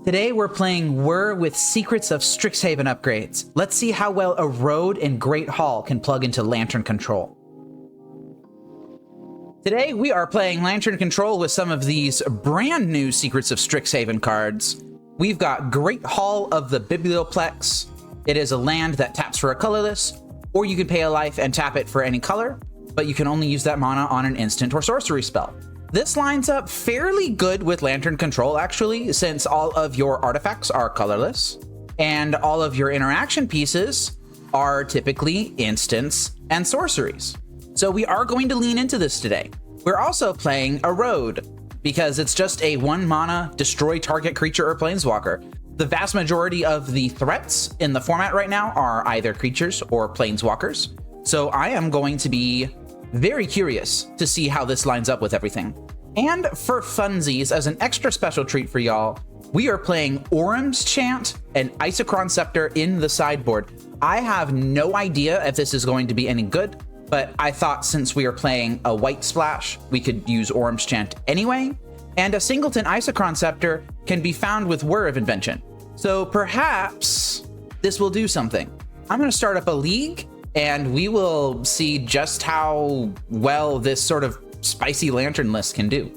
Today we're playing Whir with Secrets of Strixhaven upgrades. Let's see how well Erode and Great Hall can plug into Lantern Control. Today we are playing Lantern Control with some of these brand new Secrets of Strixhaven cards. We've got Great Hall of the Biblioplex. It is a land that taps for a colorless, or you can pay a life and tap it for any color, but you can only use that mana on an instant or sorcery spell. This lines up fairly good with Lantern Control, actually, since all of your artifacts are colorless, and all of your interaction pieces are typically instants and sorceries. So we are going to lean into this today. We're also playing Erode, because it's just a 1 mana destroy target creature or planeswalker. The vast majority of the threats in the format right now are either creatures or planeswalkers. So I am going to be very curious to see how this lines up with everything. And for funsies, as an extra special treat for y'all, we are playing Orym's Chant and Isochron Scepter in the sideboard. I have no idea if this is going to be any good, but I thought since we are playing a white splash, we could use Orym's Chant anyway. And a singleton Isochron Scepter can be found with Whir of Invention. So perhaps this will do something. I'm going to start up a league, and we will see just how well this sort of spicy lantern list can do.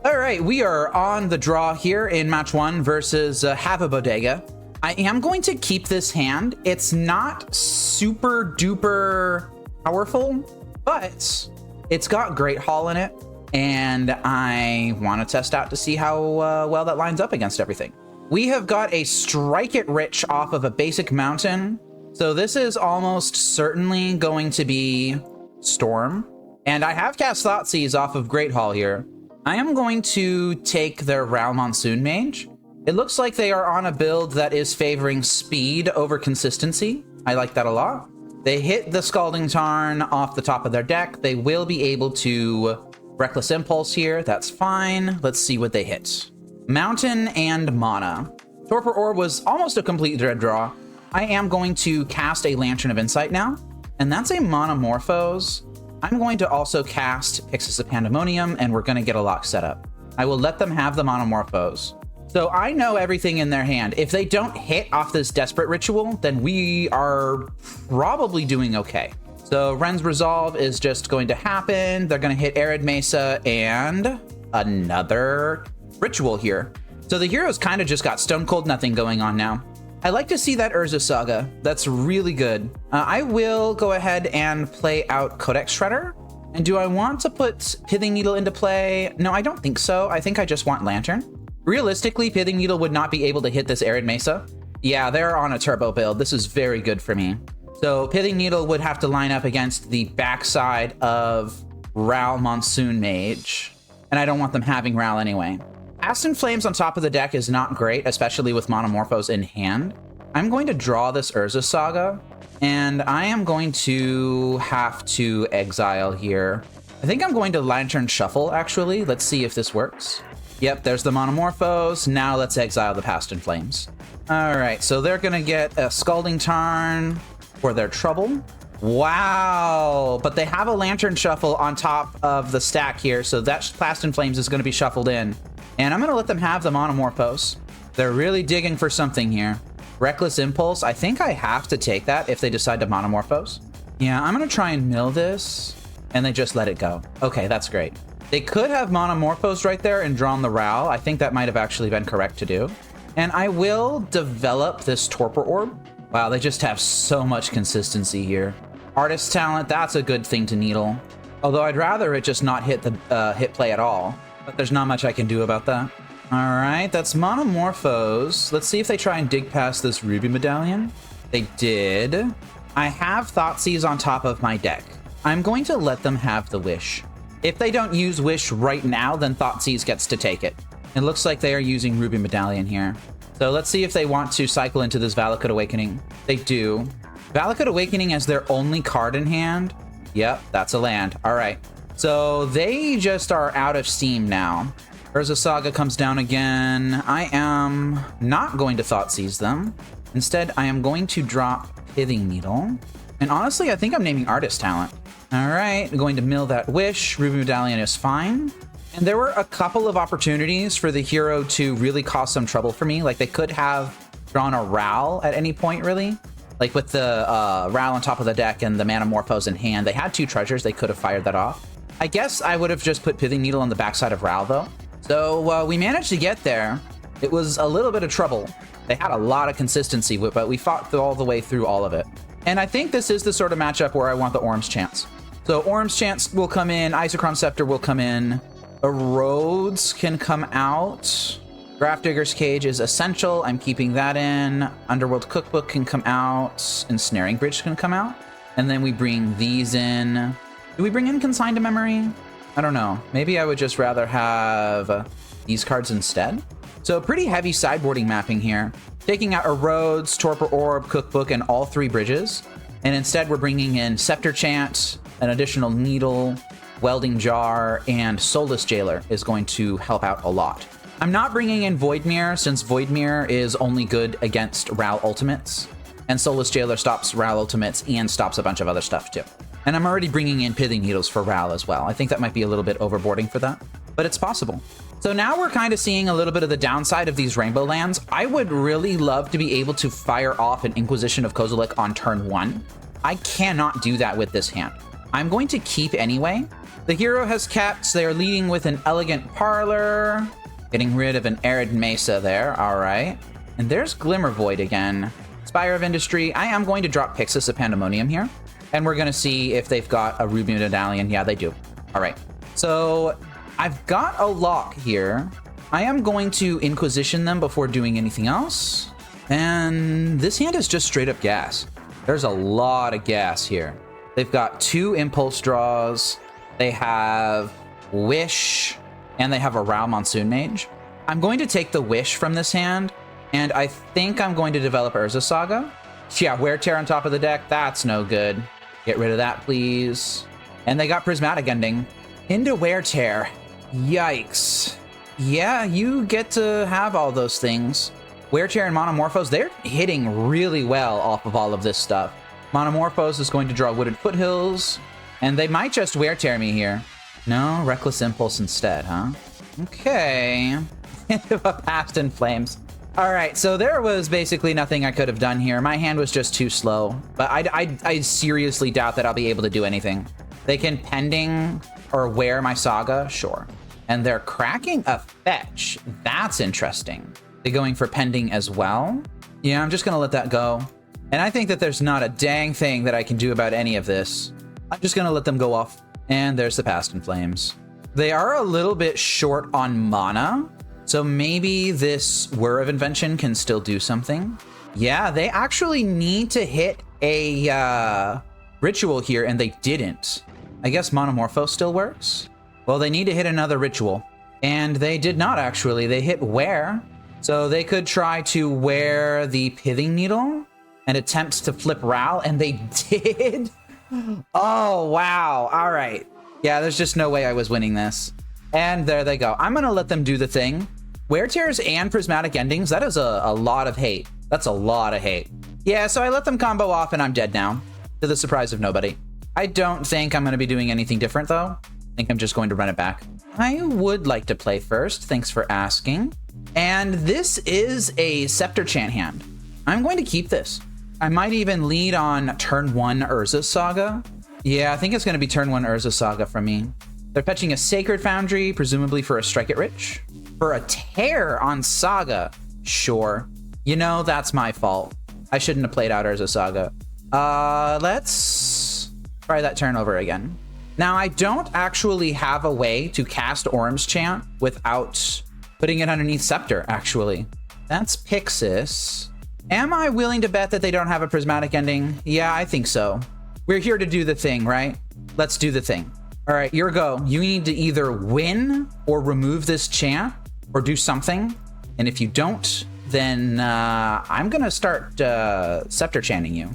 All right, we are on the draw here in match 1 versus Haveaboavida. I am going to keep this hand. It's not super duper powerful, but it's got Great Hall in it, and I want to test out to see how well that lines up against everything. We have got a Strike It Rich off of a basic mountain. So this is almost certainly going to be Storm. And I have cast Thoughtseize off of Great Hall here. I am going to take their Ral Monsoon Mage. It looks like they are on a build that is favoring speed over consistency. I like that a lot. They hit the Scalding Tarn off the top of their deck. They will be able to Reckless Impulse here. That's fine. Let's see what they hit. Mountain and Mana. Torpor Orb was almost a complete dread draw. I am going to cast a Lantern of Insight now, and that's a Monomorphose. I'm going to also cast Pyxis of Pandemonium, and we're going to get a lock set up. I will let them have the Monomorphose. So I know everything in their hand. If they don't hit off this Desperate Ritual, then we are probably doing okay. So Ren's Resolve is just going to happen. They're going to hit Arid Mesa and another Ritual here. So the heroes kind of just got Stone Cold Nothing going on now. I like to see that Urza Saga. That's really good. I will go ahead and play out Codex Shredder. And do I want to put Pithing Needle into play? No, I don't think so. I think I just want Lantern. Realistically, Pithing Needle would not be able to hit this Arid Mesa. Yeah, they're on a turbo build. This is very good for me. So Pithing Needle would have to line up against the backside of Ral Monsoon Mage. And I don't want them having Ral anyway. Past in Flames on top of the deck is not great, especially with Monomorphose in hand. I'm going to draw this Urza Saga, and I am going to have to exile here. I think I'm going to Lantern Shuffle, actually. Let's see if this works. Yep, there's the Monomorphose. Now let's exile the Past in Flames. All right, so they're going to get a Scalding Tarn for their trouble. Wow, but they have a Lantern Shuffle on top of the stack here, so that Past in Flames is going to be shuffled in. And I'm going to let them have the Monomorphose. They're really digging for something here. Reckless Impulse. I think I have to take that if they decide to Monomorphose. Yeah, I'm going to try and mill this, and they just let it go. Okay, that's great. They could have Monomorphose right there and drawn the Ral. I think that might have actually been correct to do. And I will develop this Torpor Orb. Wow, they just have so much consistency here. Artist Talent, that's a good thing to needle. Although I'd rather it just not hit the hit play at all. But there's not much I can do about that. All right, that's Monomorphose. Let's see if they try and dig past this Ruby Medallion. They did. I have Thoughtseize on top of my deck. I'm going to let them have the Wish. If they don't use Wish right now, then Thoughtseize gets to take it. It looks like they are using Ruby Medallion here. So let's see if they want to cycle into this Valakut Awakening. They do. Valakut Awakening as their only card in hand. Yep, that's a land. All right. So they just are out of steam now. Urza Saga comes down again. I am not going to Thoughtseize them. Instead, I am going to drop Pithing Needle. And honestly, I think I'm naming Artist Talent. All right, I'm going to mill that Wish. Ruby Medallion is fine. And there were a couple of opportunities for the hero to really cause some trouble for me. Like they could have drawn a Ral at any point, really. Like with the Ral on top of the deck and the Manamorphose in hand, they had 2 treasures. They could have fired that off. I guess I would have just put Pithing Needle on the backside of Ral, though. So we managed to get there. It was a little bit of trouble. They had a lot of consistency, but we fought all the way through all of it. And I think this is the sort of matchup where I want the Orm's Chance. So Orm's Chance will come in. Isochron Scepter will come in. Erodes can come out. Grafdigger's Cage is essential. I'm keeping that in. Underworld Cookbook can come out. Ensnaring Bridge can come out. And then we bring these in. Do we bring in Consigned to Memory? I don't know. Maybe I would just rather have these cards instead. So pretty heavy sideboarding mapping here. Taking out Erodes, Torpor Orb, Cookbook, and all 3 bridges. And instead we're bringing in Scepter Chant, an additional Needle, Welding Jar, and Soulless Jailer is going to help out a lot. I'm not bringing in Voidmere since Voidmere is only good against Ral Ultimates, and Soulless Jailer stops Ral Ultimates and stops a bunch of other stuff too. And I'm already bringing in Pithing Needles for Ral as well. I think that might be a little bit overboarding for that, but it's possible. So now we're kind of seeing a little bit of the downside of these Rainbow lands. I would really love to be able to fire off an Inquisition of Kozilek on turn 1. I cannot do that with this hand. I'm going to keep anyway. The hero has kept, they are leading with an Elegant Parlor, getting rid of an Arid Mesa there, all right. And there's Glimmer Void again. Spire of Industry, I am going to drop Pyxis of Pandemonium here, and we're gonna see if they've got a Ruby Medallion. Yeah, they do. All right, so I've got a lock here. I am going to Inquisition them before doing anything else. And this hand is just straight up gas. There's a lot of gas here. They've got 2 impulse draws. They have Wish, and they have a Ral Monsoon Mage. I'm going to take the Wish from this hand, and I think I'm going to develop Urza Saga. Yeah, Wear Tear on top of the deck. That's no good. Get rid of that, please. And they got Prismatic Ending. Into Wear Tear. Yikes. Yeah, you get to have all those things. Wear Tear and Monomorphose, they're hitting really well off of all of this stuff. Monomorphose is going to draw Wooded Foothills, and they might just Wear Tear me here. No, Reckless Impulse instead, huh? Okay. Past in Flames. All right, so there was basically nothing I could have done here. My hand was just too slow, but I seriously doubt that I'll be able to do anything. They can Pending or Wear my Saga, sure. And they're cracking a Fetch. That's interesting. They're going for Pending as well. Yeah, I'm just gonna let that go. And I think that there's not a dang thing that I can do about any of this. I'm just gonna let them go off. And there's the Past in Flames. They are a little bit short on mana, so maybe this Whir of Invention can still do something. Yeah, they actually need to hit a ritual here, and they didn't. I guess Monomorpho still works. Well, they need to hit another ritual, and they did not actually. They hit Wear, so they could try to wear the Pithing Needle and attempt to flip Ral, and they did. Oh, wow. All right. Yeah, there's just no way I was winning this. And there they go. I'm going to let them do the thing. Wear Tears and Prismatic Endings, that is a lot of hate. That's a lot of hate. Yeah, so I let them combo off, and I'm dead now, to the surprise of nobody. I don't think I'm going to be doing anything different, though. I think I'm just going to run it back. I would like to play first. Thanks for asking. And this is a Scepter Chant hand. I'm going to keep this. I might even lead on turn 1 Urza Saga. Yeah, I think it's going to be turn 1 Urza Saga from me. They're fetching a Sacred Foundry, presumably for a Strike It Rich. For a Tear on Saga. Sure. You know, that's my fault. I shouldn't have played out Urza Saga. Let's try that turn over again. Now, I don't actually have a way to cast Orm's Chant without putting it underneath Scepter, actually. That's Pyxis. Am I willing to bet that they don't have a Prismatic Ending? Yeah, I think so. We're here to do the thing, right? Let's do the thing. All right, here we go. You need to either win or remove this chant or do something. And if you don't, then I'm going to start Scepter Chanting you.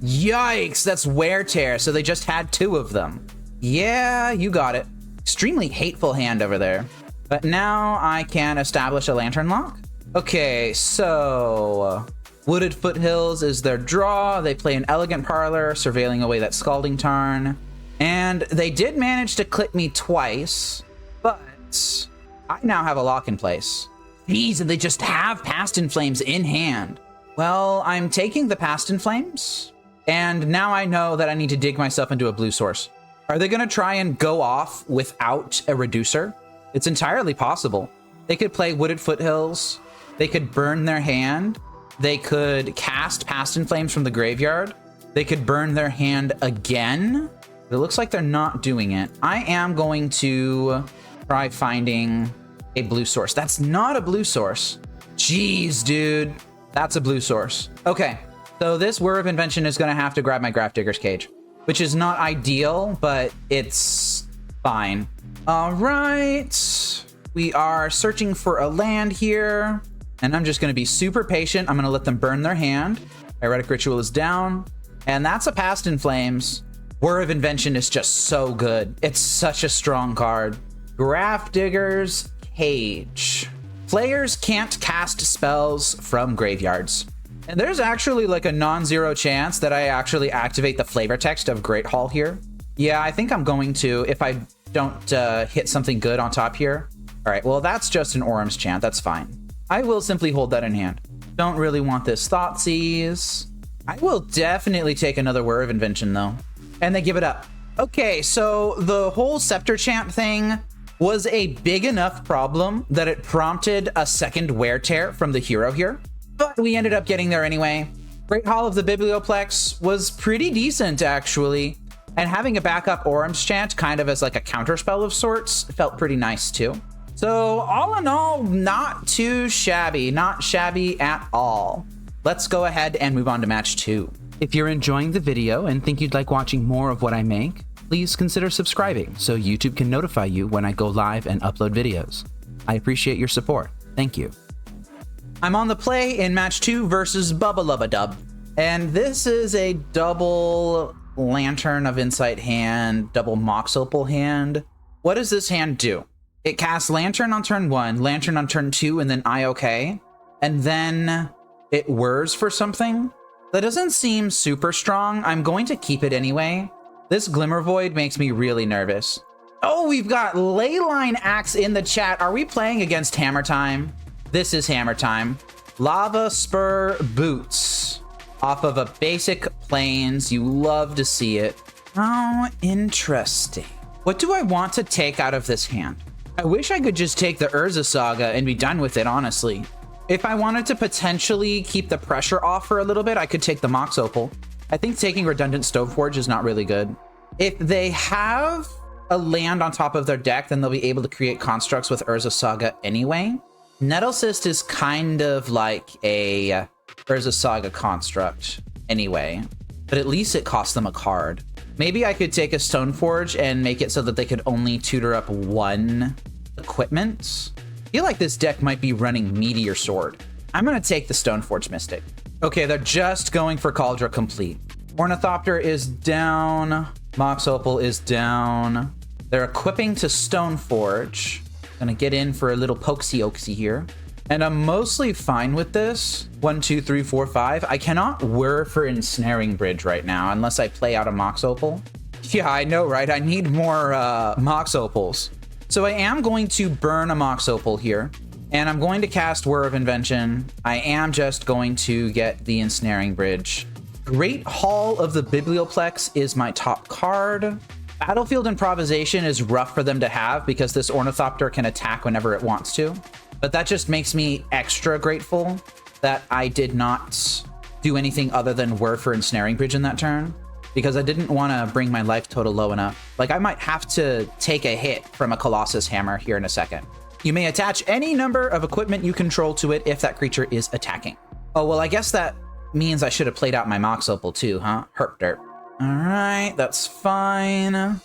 Yikes, that's Wear Tear. So they just had 2 of them. Yeah, you got it. Extremely hateful hand over there. But now I can establish a Lantern Lock. Okay, so Wooded Foothills is their draw. They play an Elegant Parlor, surveilling away that Scalding Tarn. And they did manage to clip me twice, but I now have a lock in place. Jeez, and they just have Past in Flames in hand. Well, I'm taking the Past in Flames, and now I know that I need to dig myself into a blue source. Are they going to try and go off without a reducer? It's entirely possible. They could play Wooded Foothills. They could burn their hand. They could cast Past in Flames from the graveyard. They could burn their hand again. But it looks like they're not doing it. I am going to try finding a blue source. That's not a blue source. Jeez, dude. That's a blue source. Okay, so this Whir of Invention is going to have to grab my Grafdigger's Cage, which is not ideal, but it's fine. All right. We are searching for a land here, and I'm just going to be super patient. I'm going to let them burn their hand. Heretic Ritual is down, and that's a Past in Flames. Whir of Invention is just so good. It's such a strong card. Grafdigger's Cage. Players can't cast spells from graveyards. And there's actually like a non-zero chance that I actually activate the flavor text of Great Hall here. Yeah, I think I'm going to if I don't hit something good on top here. All right, well, that's just an Orum's Chant. That's fine. I will simply hold that in hand. Don't really want this Thoughtseize. I will definitely take another Whir of Invention, though. And they give it up. Okay, so the whole Scepter Chant thing was a big enough problem that it prompted a second Wear Tear from the hero here. But we ended up getting there anyway. Great Hall of the Biblioplex was pretty decent, actually. And having a backup Orum's Chant kind of as like a counterspell of sorts felt pretty nice, too. So all in all, not too shabby. Not shabby at all. Let's go ahead and move on to match 2. If you're enjoying the video and think you'd like watching more of what I make, please consider subscribing so YouTube can notify you when I go live and upload videos. I appreciate your support. Thank you. I'm on the play in match 2 versus Bubba Lubba Dub. And this is a double Lantern of Insight hand, double Mox Opal hand. What does this hand do? It casts Lantern on turn 1, Lantern on turn 2, and then IOK. And then it whirs for something. That doesn't seem super strong. I'm going to keep it anyway. This Glimmer Void makes me really nervous. Oh, we've got Leyline Axe in the chat. Are we playing against Hammer Time? This is Hammer Time. Lava Spur Boots. Off of a basic Plains. You love to see it. Oh, interesting. What do I want to take out of this hand? I wish I could just take the Urza Saga and be done with it, honestly. If I wanted to potentially keep the pressure off for a little bit, I could take the Mox Opal. I think taking Redundant Stoveforge is not really good. If they have a land on top of their deck, then they'll be able to create constructs with Urza Saga anyway. Nettlecyst is kind of like a Urza Saga construct anyway, but at least it costs them a card. Maybe I could take a Stoneforge and make it so that they could only tutor up one equipment. I feel like this deck might be running Meteor Sword. I'm going to take the Stoneforge Mystic. Okay, they're just going for Cauldron Complete. Ornithopter is down. Mox Opal is down. They're equipping to Stoneforge. Gonna get in for a little pokesy-oksy here. And I'm mostly fine with this. 1, 2, 3, 4, 5. I cannot Whir for Ensnaring Bridge right now unless I play out a Mox Opal. Yeah, I know, right? I need more Mox Opals. So I am going to burn a Mox Opal here. And I'm going to cast Whir of Invention. I am just going to get the Ensnaring Bridge. Great Hall of the Biblioplex is my top card. Battlefield Improvisation is rough for them to have because this Ornithopter can attack whenever it wants to. But that just makes me extra grateful that I did not do anything other than Whir for Ensnaring Bridge in that turn, because I didn't want to bring my life total low enough. Like, I might have to take a hit from a Colossus Hammer here in a second. You may attach any number of equipment you control to it if that creature is attacking. Oh, well, I guess that means I should have played out my Mox Opal too, huh? Herp derp. All right, that's fine. I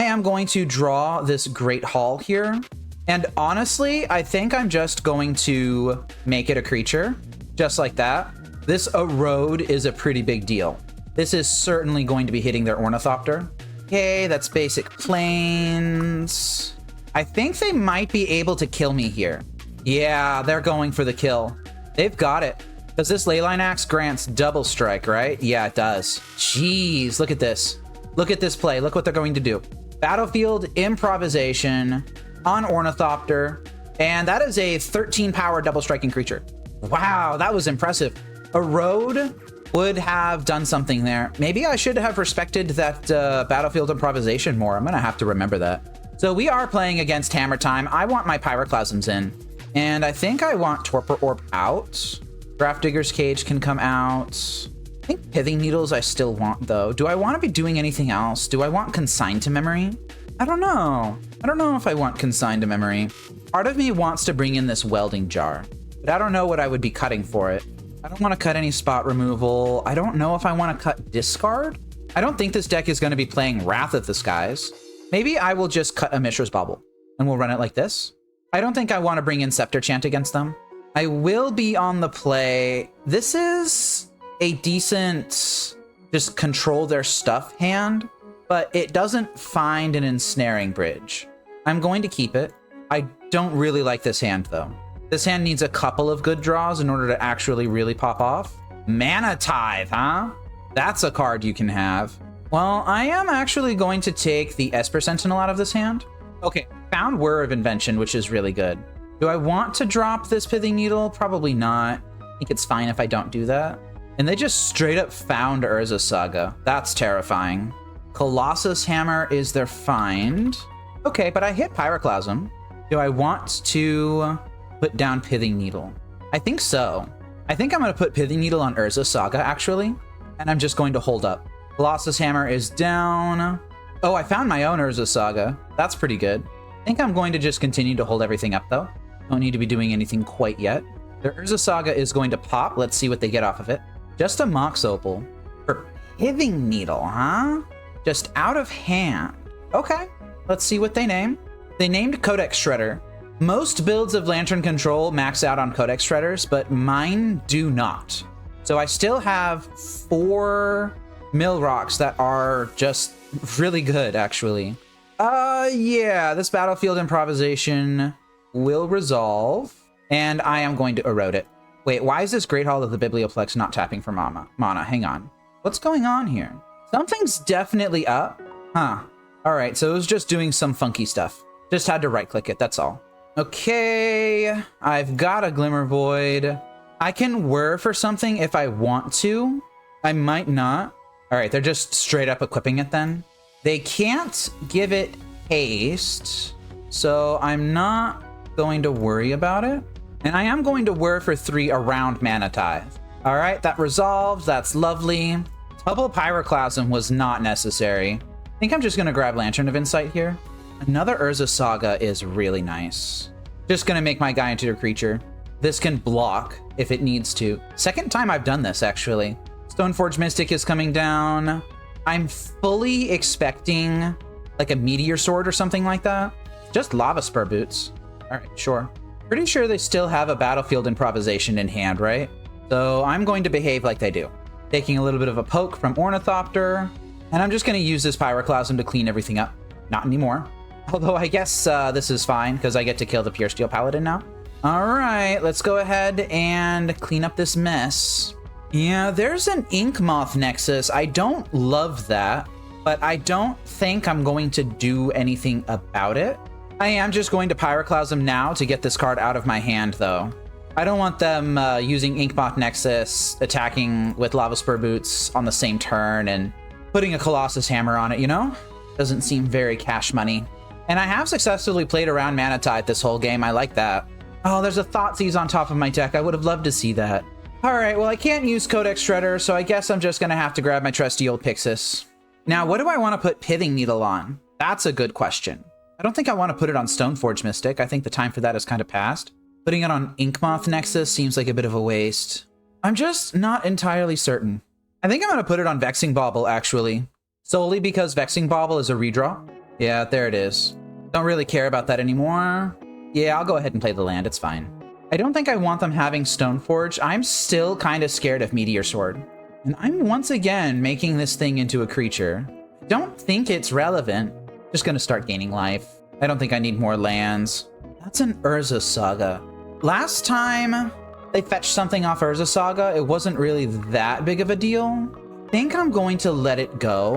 am going to draw this Great Hall here. And honestly, I think I'm just going to make it a creature, just like that. This Erode is a pretty big deal. This is certainly going to be hitting their Ornithopter. Okay, that's basic Plains. I think they might be able to kill me here. Yeah, they're going for the kill. They've got it. Does this Leyline Axe grants double strike, right? Yeah, it does. Jeez, look at this. Look at this play. Look what they're going to do. Battlefield Improvisation. on Ornithopter, and that is a 13 power double striking creature. Wow, that was impressive. A road would have done something there. Maybe I should have respected that battlefield improvisation more. I'm gonna have to remember that. So we are playing against Hammer Time. I want my Pyroclasms in, and I think I want Torpor Orb out. Grafdigger's Cage can come out. I think Pithing Needles I still want, though. Do I want to be doing anything else? Do I want Consign to Memory? I don't know. I don't know if I want Consign to Memory. Part of me wants to bring in this Welding Jar, but I don't know what I would be cutting for it. I don't want to cut any spot removal. I don't know if I want to cut Discard. I don't think this deck is going to be playing Wrath of the Skies. Maybe I will just cut a Mishra's Bauble, and we'll run it like this. I don't think I want to bring in Scepter Chant against them. I will be on the play. This is a decent just control their stuff hand, but it doesn't find an Ensnaring Bridge. I'm going to keep it. I don't really like this hand, though. This hand needs a couple of good draws in order to actually really pop off. Mana Tithe, huh? That's a card you can have. Well, I am actually going to take the Esper Sentinel out of this hand. Okay, found Whir of Invention, which is really good. Do I want to drop this Pithing Needle? Probably not. I think it's fine if I don't do that. And they just straight up found Urza Saga. That's terrifying. Colossus Hammer is their find. Okay, but I hit Pyroclasm. Do I want to put down Pithing Needle? I think so. I think I'm going to put Pithing Needle on Urza Saga, actually. And I'm just going to hold up. Colossus Hammer is down. Oh, I found my own Urza Saga. That's pretty good. I think I'm going to just continue to hold everything up, though. Don't need to be doing anything quite yet. The Urza Saga is going to pop. Let's see what they get off of it. Just a Mox Opal. For Pithing Needle, huh? Just out of hand. Okay, let's see what they name. They named Codex Shredder. Most builds of Lantern Control max out on Codex Shredders, but mine do not. So I still have 4 Mill Rocks that are just really good, actually. Yeah, this battlefield improvisation will resolve, and I am going to erode it. Wait, why is this Great Hall of the Biblioplex not tapping for mana? Hang on. What's going on here? Something's definitely up. Huh. All right, so it was just doing some funky stuff. Just had to right-click it, that's all. Okay, I've got a Glimmer Void. I can Whir for something if I want to. I might not. All right, they're just straight up equipping it then. They can't give it haste, so I'm not going to worry about it. And I am going to Whir for 3 around Mana Tithe. All right, that resolves. That's lovely. Double Pyroclasm was not necessary. I think I'm just going to grab Lantern of Insight here. Another Urza Saga is really nice. Just going to make my guy into a creature. This can block if it needs to. Second time I've done this, actually. Stoneforge Mystic is coming down. I'm fully expecting like a Meteor Sword or something like that. Just Lava Spur Boots. All right, sure. Pretty sure they still have a battlefield improvisation in hand, right? So I'm going to behave like they do. Taking a little bit of a poke from Ornithopter. And I'm just going to use this Pyroclasm to clean everything up. Not anymore. Although I guess this is fine because I get to kill the Pure Steel Paladin now. All right, let's go ahead and clean up this mess. Yeah, there's an Ink Moth Nexus. I don't love that, but I don't think I'm going to do anything about it. I am just going to Pyroclasm now to get this card out of my hand, though. I don't want them using Ink Moth Nexus, attacking with Lava Spur Boots on the same turn, and putting a Colossus Hammer on it, you know? Doesn't seem very cash money. And I have successfully played around Mana Tithe this whole game. I like that. Oh, there's a Thoughtseize on top of my deck. I would have loved to see that. All right, well, I can't use Codex Shredder, so I guess I'm just going to have to grab my trusty old Pyxis. Now, what do I want to put Pithing Needle on? That's a good question. I don't think I want to put it on Stoneforge Mystic. I think the time for that is kind of past. Putting it on Inkmoth Nexus seems like a bit of a waste. I'm just not entirely certain. I think I'm going to put it on Vexing Bauble, actually. Solely because Vexing Bauble is a redraw. Yeah, there it is. Don't really care about that anymore. Yeah, I'll go ahead and play the land. It's fine. I don't think I want them having Stoneforge. I'm still kind of scared of Meteor Sword. And I'm once again making this thing into a creature. I don't think it's relevant. Just going to start gaining life. I don't think I need more lands. That's an Urza Saga. Last time they fetched something off Urza Saga, it wasn't really that big of a deal. I think I'm going to let it go.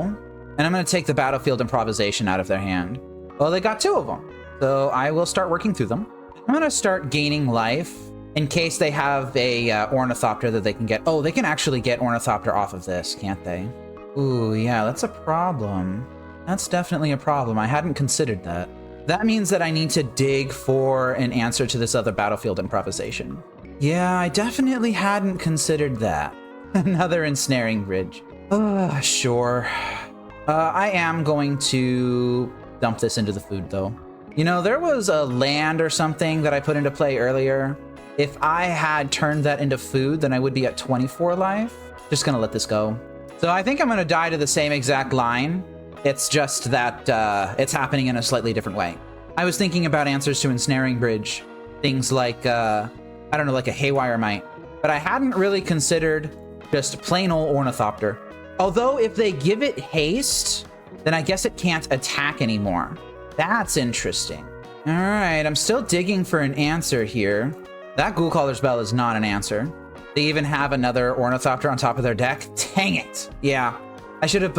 And I'm going to take the battlefield improvisation out of their hand. Well, they got 2 of them. So I will start working through them. I'm going to start gaining life in case they have a Ornithopter that they can get. Oh, they can actually get Ornithopter off of this, can't they? Ooh, yeah, that's a problem. That's definitely a problem. I hadn't considered that. That means that I need to dig for an answer to this other battlefield improvisation. Yeah, I definitely hadn't considered that. Another Ensnaring Bridge. Sure. I am going to dump this into the food, though. You know, there was a land or something that I put into play earlier. If I had turned that into food, then I would be at 24 life. Just gonna let this go. So I think I'm gonna die to the same exact line. It's just that it's happening in a slightly different way. I was thinking about answers to Ensnaring Bridge. Things like, I don't know, like a Haywire Mite. But I hadn't really considered just plain old Ornithopter. Although if they give it haste, then I guess it can't attack anymore. That's interesting. All right, I'm still digging for an answer here. That Ghoulcaller's Bell is not an answer. They even have another Ornithopter on top of their deck. Dang it. Yeah, I should have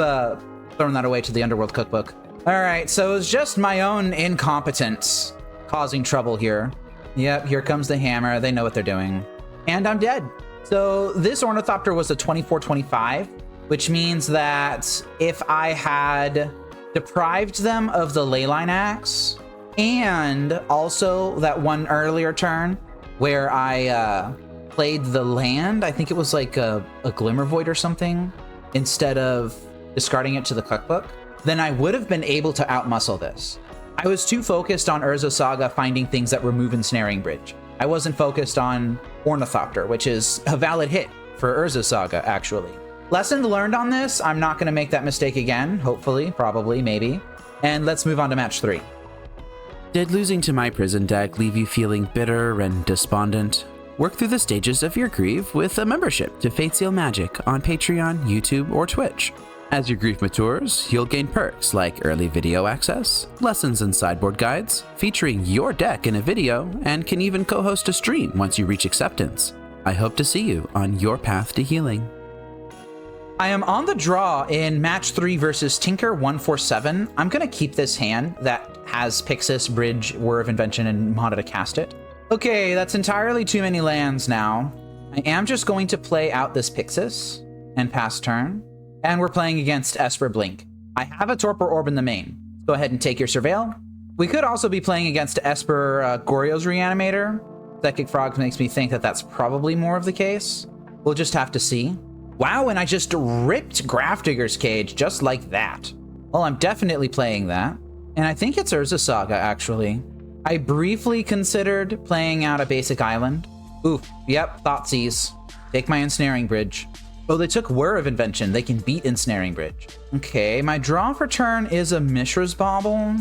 thrown that away to the Underworld Cookbook. All right, so it's just my own incompetence causing trouble here. Yep, here comes the hammer. They know what they're doing. And I'm dead. So this Ornithopter was a 24-25, which means that if I had deprived them of the Leyline Axe, and also that one earlier turn where I played the land, I think it was like a Glimmer Void or something, instead of discarding it to the cookbook, then I would have been able to outmuscle this. I was too focused on Urza Saga finding things that remove Ensnaring Bridge. I wasn't focused on Ornithopter, which is a valid hit for Urza Saga, actually. Lesson learned on this, I'm not going to make that mistake again, hopefully, probably, maybe. And let's move on to match 3. Did losing to my prison deck leave you feeling bitter and despondent? Work through the stages of your grief with a membership to Fateseal Magic on Patreon, YouTube, or Twitch. As your grief matures, you'll gain perks like early video access, lessons and sideboard guides, featuring your deck in a video, and can even co-host a stream once you reach acceptance. I hope to see you on your path to healing. I am on the draw in match 3 versus Tinker 147. I'm going to keep this hand that has Pyxis, Bridge, Whir of Invention, and Mana to cast it. Okay, that's entirely too many lands now. I am just going to play out this Pyxis and pass turn. And we're playing against Esper Blink. I have a Torpor Orb in the main. Go ahead and take your Surveil. We could also be playing against Esper Goryo's Reanimator. Psychic Frog makes me think that that's probably more of the case. We'll just have to see. Wow, and I just ripped Grafdigger's Cage just like that. Well, I'm definitely playing that. And I think it's Urza Saga, actually. I briefly considered playing out a basic island. Oof, yep, Thoughtseize. Take my Ensnaring Bridge. Oh, they took Whir of Invention. They can beat Ensnaring Bridge. Okay, my draw for turn is a Mishra's Bauble.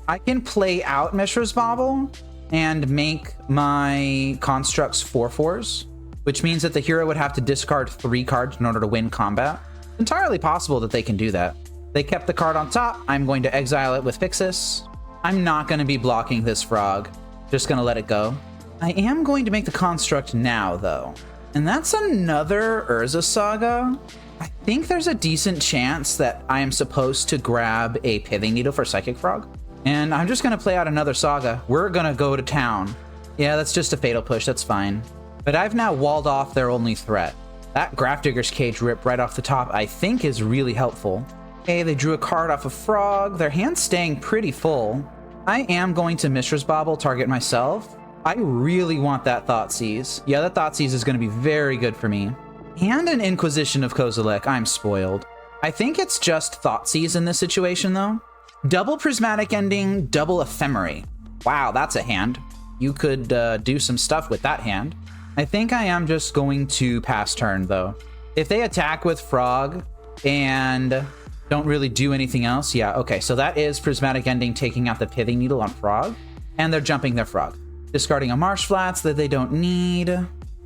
I can play out Mishra's Bauble and make my constructs 4/4s, which means that the hero would have to discard 3 cards in order to win combat. It's entirely possible that they can do that. They kept the card on top. I'm going to exile it with Pyxis. I'm not going to be blocking this frog. Just going to let it go. I am going to make the construct now, though. And that's another Urza Saga. I think there's a decent chance that I am supposed to grab a Pithing Needle for Psychic Frog. And I'm just going to play out another Saga. We're going to go to town. Yeah, that's just a Fatal Push. That's fine. But I've now walled off their only threat. That Grafdigger's Cage rip right off the top I think is really helpful. Okay, they drew a card off a frog. Their hand's staying pretty full. I am going to Mishra's Bauble, target myself. I really want that Thoughtseize. Yeah, that Thoughtseize is going to be very good for me. And an Inquisition of Kozilek. I'm spoiled. I think it's just Thoughtseize in this situation, though. Double Prismatic Ending, double Ephemery. Wow, that's a hand. You could do some stuff with that hand. I think I am just going to pass turn, though. If they attack with Frog and don't really do anything else, yeah, okay. So that is Prismatic Ending taking out the Pithing Needle on Frog, and they're jumping their Frog. Discarding a Marsh Flats that they don't need.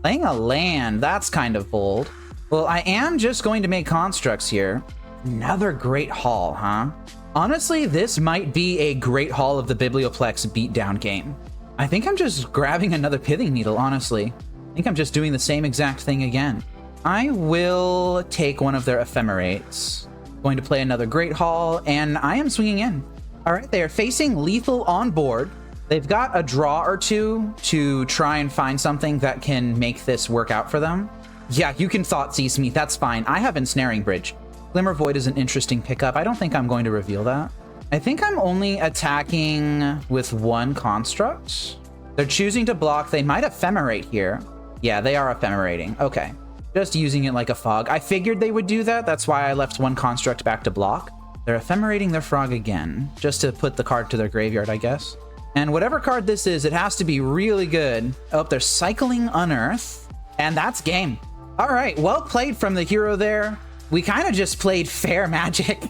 Playing a land, that's kind of bold. Well, I am just going to make constructs here. Another Great Hall, huh? Honestly, this might be a Great Hall of the Biblioplex beatdown game. I think I'm just grabbing another Pithing Needle, honestly. I think I'm just doing the same exact thing again. I will take one of their Ephemerates. Going to play another Great Hall, and I am swinging in. All right, they are facing lethal on board. They've got a draw or two to try and find something that can make this work out for them. Yeah, you can Thoughtseize me. That's fine. I have Ensnaring Bridge. Glimmer Void is an interesting pickup. I don't think I'm going to reveal that. I think I'm only attacking with one construct. They're choosing to block. They might ephemerate here. Yeah, they are ephemerating. Okay. Just using it like a fog. I figured they would do that. That's why I left one construct back to block. They're ephemerating their frog again, just to put the card to their graveyard, I guess. And whatever card this is, it has to be really good. Oh, they're cycling Unearth, and that's game. All right, well played from the hero there. We kind of just played fair Magic.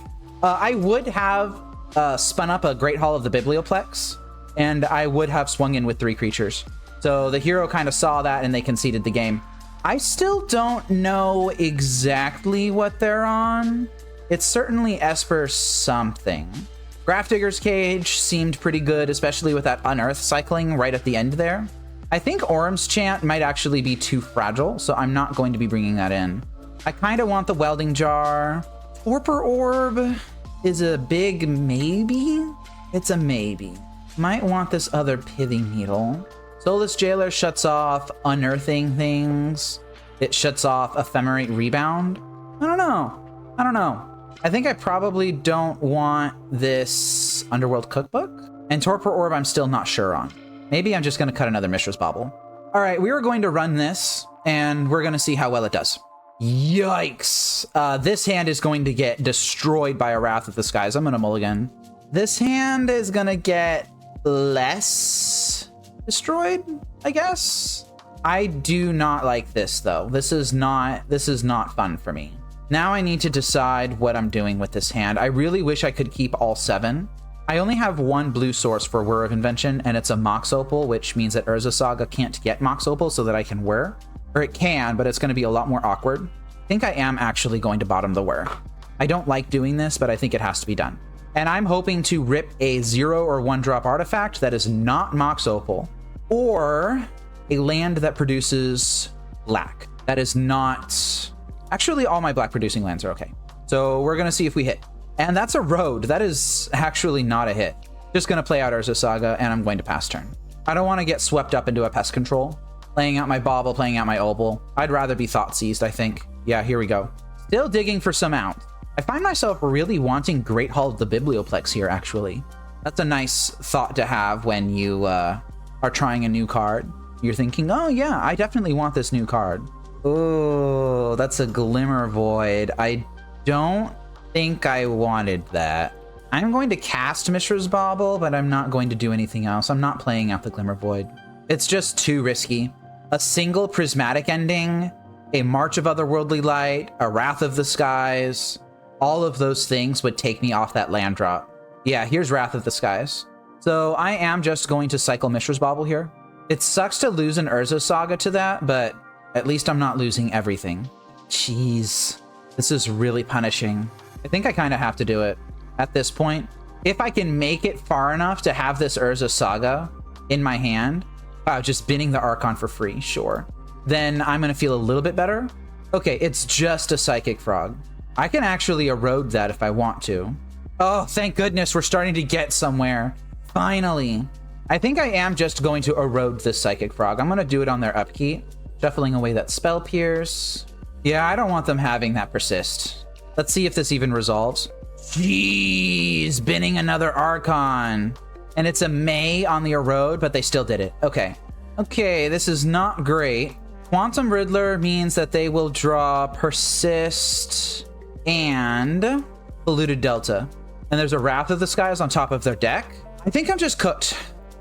I would have spun up a Great Hall of the Biblioplex, and I would have swung in with 3 creatures. So the hero kind of saw that, and they conceded the game. I still don't know exactly what they're on. It's certainly Esper something. Grafdigger's Cage seemed pretty good, especially with that Unearth cycling right at the end there. I think Orm's Chant might actually be too fragile, so I'm not going to be bringing that in. I kind of want the Welding Jar. Torpor Orb is a big maybe. It's a maybe. Might want this other Pithing Needle. Soulless Jailer shuts off unearthing things. It shuts off Ephemerate Rebound. I don't know. I think I probably don't want this Underworld Cookbook. And Torpor Orb I'm still not sure on. Maybe I'm just going to cut another Mishra's Bauble. All right, we are going to run this, and we're going to see how well it does. Yikes. This hand is going to get destroyed by a Wrath of the Skies. I'm going to mulligan. This hand is going to get less destroyed, I guess. I do not like this, though. This is not fun for me. Now I need to decide what I'm doing with this hand. I really wish I could keep all 7. I only have 1 blue source for Whir of Invention, and it's a Mox Opal, which means that Urza Saga can't get Mox Opal so that I can Whir. Or it can, but it's going to be a lot more awkward. I think I am actually going to bottom the Whir. I don't like doing this, but I think it has to be done. And I'm hoping to rip a 0 or 1 drop artifact that is not Mox Opal, or a land that produces black. That is not... Actually, all my black producing lands are okay. So we're going to see if we hit. And that's a road. That is actually not a hit. Just going to play out Urza Saga, and I'm going to pass turn. I don't want to get swept up into a pest control. Playing out my Bauble, playing out my Opal. I'd rather be Thoughtseized, I think. Yeah, here we go. Still digging for some out. I find myself really wanting Great Hall of the Biblioplex here, actually. That's a nice thought to have when you are trying a new card. You're thinking, oh yeah, I definitely want this new card. Oh, that's a Glimmer Void. I don't think I wanted that. I'm going to cast Mishra's Bauble, but I'm not going to do anything else. I'm not playing out the Glimmer Void. It's just too risky. A single Prismatic Ending, a March of Otherworldly Light, a Wrath of the Skies, all of those things would take me off that land drop. Yeah, here's Wrath of the Skies. So I am just going to cycle Mishra's Bauble here. It sucks to lose an Urza Saga to that, but at least I'm not losing everything. Jeez, this is really punishing. I think I kind of have to do it at this point. If I can make it far enough to have this Urza Saga in my hand, wow, just binning the Archon for free, sure. Then I'm going to feel a little bit better. Okay, it's just a Psychic Frog. I can actually erode that if I want to. Oh, thank goodness, we're starting to get somewhere. Finally. I think I am just going to erode this Psychic Frog. I'm going to do it on their upkeep. Shuffling away that Spell Pierce. Yeah, I don't want them having that persist. Let's see if this even resolves. Jeez, binning another Archon. And it's a May on the erode, but they still did it. Okay. Okay, this is not great. Quantum Riddler means that they will draw Persist and Polluted Delta. And there's a Wrath of the Skies on top of their deck. I think I'm just cooked.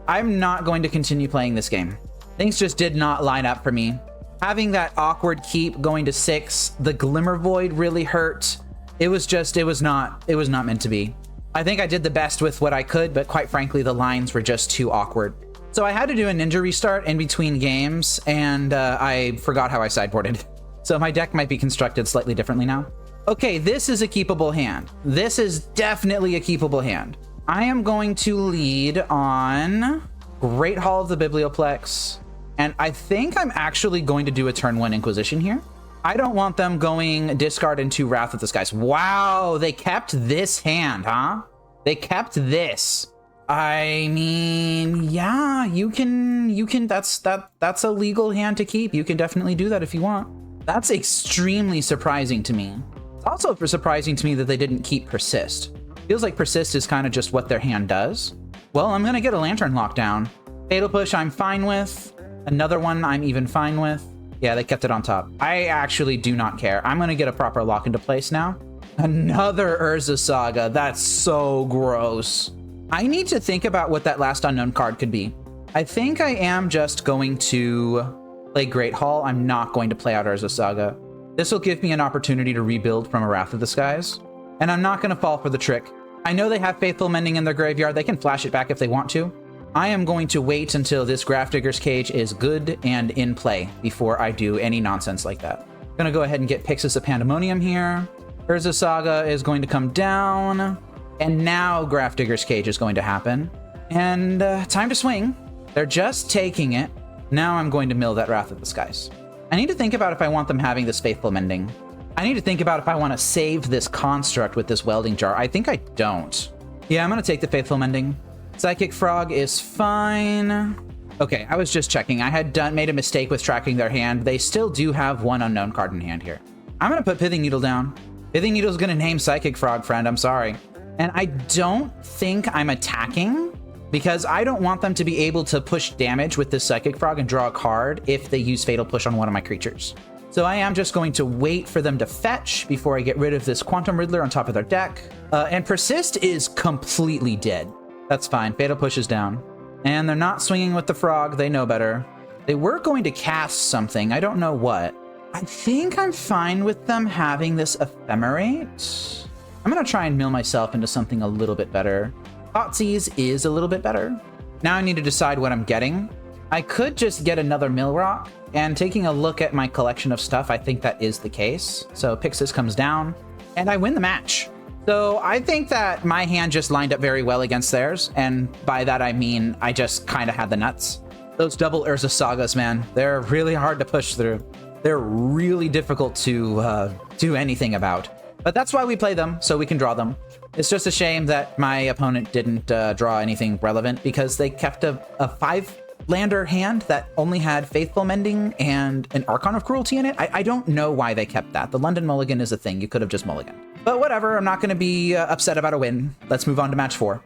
I'm not going to continue playing this game. Things just did not line up for me. Having that awkward keep going to 6, the Glimmer Void really hurt. It was not meant to be. I think I did the best with what I could, but quite frankly, the lines were just too awkward. So I had to do a Ninja restart in between games, and I forgot how I sideboarded. So my deck might be constructed slightly differently now. Okay, this is a keepable hand. This is definitely a keepable hand. I am going to lead on Great Hall of the Biblioplex, and I think I'm actually going to do a turn 1 Inquisition here. I don't want them going discard into Wrath of the Skies. Wow, they kept this hand, huh? They kept this. I mean, yeah, you can, that's a legal hand to keep. You can definitely do that if you want. That's extremely surprising to me. It's also surprising to me that they didn't keep Persist. Feels like Persist is kind of just what their hand does. Well, I'm gonna get a Lantern lockdown. Fatal Push I'm fine with. Another one I'm even fine with. Yeah, they kept it on top. I actually do not care. I'm gonna get a proper lock into place now. Another Urza Saga. That's so gross. I need to think about what that last unknown card could be. I think I am just going to play Great Hall. I'm not going to play out Urza Saga. This will give me an opportunity to rebuild from a Wrath of the Skies. And I'm not going to fall for the trick. I know they have Faithful Mending in their graveyard. They can flash it back if they want to. I am going to wait until this Grafdigger's Cage is good and in play before I do any nonsense like that. I'm going to go ahead and get Pyxis of Pandemonium here. Urza Saga is going to come down. And now Grafdigger's Cage is going to happen. And time to swing. They're just taking it. Now I'm going to mill that Wrath of the Skies. I need to think about if I want them having this Faithful Mending. I need to think about if I want to save this construct with this Welding Jar. I think I don't. Yeah, I'm going to take the Faithful Mending. Psychic Frog is fine. Okay, I was just checking. I had made a mistake with tracking their hand. They still do have one unknown card in hand here. I'm going to put Pithing Needle down. Pithing Needle is going to name Psychic Frog, friend. I'm sorry. And I don't think I'm attacking because I don't want them to be able to push damage with this Psychic Frog and draw a card if they use Fatal Push on one of my creatures. So I am just going to wait for them to fetch before I get rid of this Quantum Riddler on top of their deck. And Persist is completely dead. That's fine. Fatal Push is down. And they're not swinging with the frog. They know better. They were going to cast something. I don't know what. I think I'm fine with them having this Ephemerate. I'm going to try and mill myself into something a little bit better. Thoughtseize is a little bit better. Now I need to decide what I'm getting. I could just get another Mill Rock, and taking a look at my collection of stuff, I think that is the case. So Pyxis comes down, and I win the match. So I think that my hand just lined up very well against theirs, and by that I mean I just kind of had the nuts. Those double Urza Sagas, man, they're really hard to push through. They're really difficult to do anything about. But that's why we play them, so we can draw them. It's just a shame that my opponent didn't draw anything relevant because they kept a 5-lander hand that only had Faithful Mending and an Archon of Cruelty in it. I don't know why they kept that. The London Mulligan is a thing. You could have just mulliganed. But whatever, I'm not going to be upset about a win. Let's move on to match 4.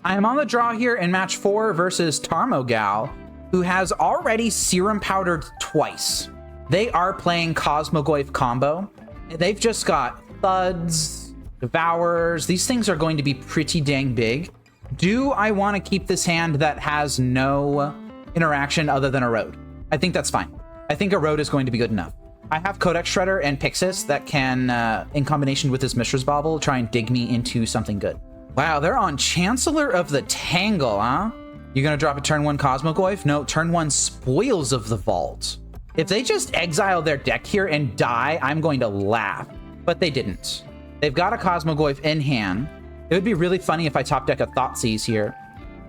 I am on the draw here in match 4 versus TarmoGal, who has already Serum Powdered twice. They are playing Cosmogoyf combo. They've just got Thuds, Devourers. These things are going to be pretty dang big. Do I want to keep this hand that has no interaction other than a road? I think that's fine. I think a road is going to be good enough. I have Codex Shredder and Pyxis that can, in combination with this Mishra's Bauble, try and dig me into something good. Wow, they're on Chancellor of the Tangle, huh? You're going to drop a turn 1 Cosmogoyf? No, turn 1 Spoils of the Vault. If they just exile their deck here and die, I'm going to laugh. But they didn't. They've got a Cosmogoyf in hand. It would be really funny if I top deck a Thoughtseize here.